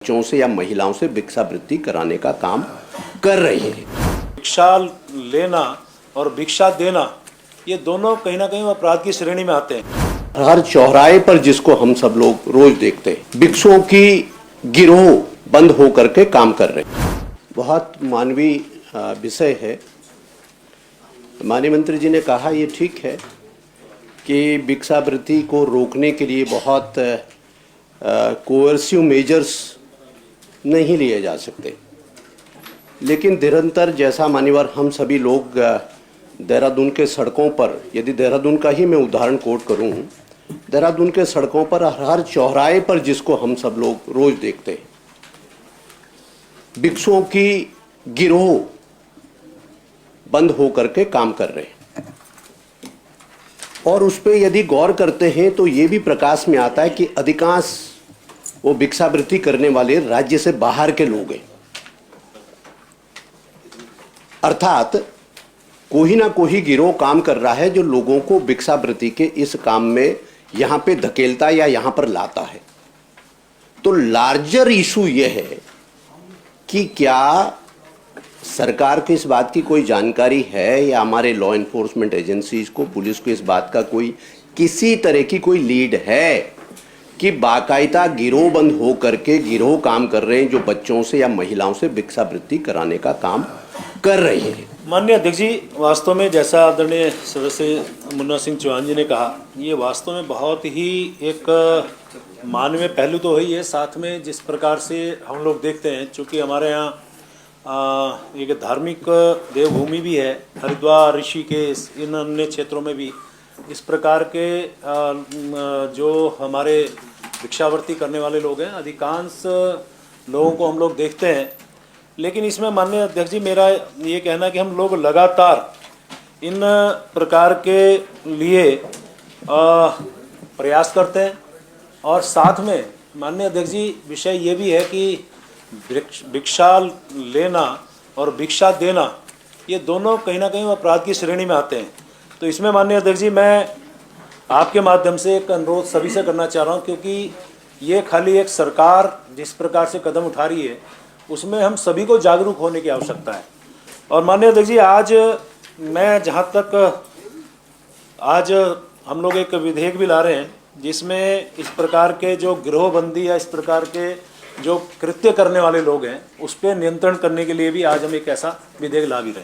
बच्चों से या महिलाओं से भिक्षावृत्ति कराने का काम कर रहे हैं। भिक्षा लेना और भिक्षा देना ये दोनों कहीं ना कहीं अपराध की श्रेणी में आते हैं। हर चौराहे पर जिसको हम सब लोग रोज देखते हैं, भिक्षुओं की गिरोह बंद होकर के काम कर रहे हैं। बहुत मानवीय विषय है। माननीय मंत्री जी ने कहा ये ठीक है कि भिक्षावृत्ति को रोकने के लिए बहुत कोerसिव मेजर्स नहीं लिए जा सकते, लेकिन निरंतर जैसा मान्यवर हम सभी लोग देहरादून के सड़कों पर, यदि देहरादून का ही मैं उदाहरण कोट करूं, देहरादून के सड़कों पर हर चौराहे पर जिसको हम सब लोग रोज देखते हैं, भिक्षुओं की गिरोह बंद होकर के काम कर रहे हैं। और उस पर यदि गौर करते हैं तो ये भी प्रकाश में आता है कि अधिकांश वो भिक्षावृत्ति करने वाले राज्य से बाहर के लोग हैं। अर्थात कोई ना कोई गिरोह काम कर रहा है जो लोगों को भिक्षावृत्ति के इस काम में यहां पे धकेलता या यहां पर लाता है। तो लार्जर इशू यह है कि क्या सरकार को इस बात की कोई जानकारी है या हमारे लॉ एनफोर्समेंट एजेंसीज को, पुलिस को इस बात का कोई किसी तरह की कोई लीड है कि बाकायदा गिरोह बंद हो करके गिरोह काम कर रहे हैं जो बच्चों से या महिलाओं से भिक्षावृत्ति कराने का काम कर रहे हैं। माननीय अध्यक्ष जी, वास्तव में जैसा आदरणीय सदस्य मुन्ना सिंह चौहान जी ने कहा, ये वास्तव में बहुत ही एक मानवीय पहलू तो है ही है। साथ में जिस प्रकार से हम लोग देखते हैं, चूँकि हमारे यहाँ एक धार्मिक देवभूमि भी है, हरिद्वार, ऋषिकेश, इन अन्य क्षेत्रों में भी इस प्रकार के जो हमारे भिक्षावृत्ति करने वाले लोग हैं, अधिकांश लोगों को हम लोग देखते हैं। लेकिन इसमें माननीय अध्यक्ष जी, मेरा ये कहना है कि हम लोग लगातार इन प्रकार के लिए प्रयास करते हैं। और साथ में माननीय अध्यक्ष जी, विषय ये भी है कि भिक्षा लेना और भिक्षा देना ये दोनों कहीं ना कहीं अपराध की श्रेणी में आते हैं। तो इसमें माननीय अध्यक्ष जी, मैं आपके माध्यम से एक अनुरोध सभी से करना चाह रहा हूँ, क्योंकि ये खाली एक सरकार जिस प्रकार से कदम उठा रही है उसमें हम सभी को जागरूक होने की आवश्यकता है। और माननीय अध्यक्ष जी, आज मैं जहाँ तक आज हम लोग एक विधेयक भी ला रहे हैं जिसमें इस प्रकार के जो गिरोहबंदी या इस प्रकार के जो कृत्य करने वाले लोग हैं उस पर नियंत्रण करने के लिए भी आज हम एक ऐसा विधेयक ला भी रहे हैं।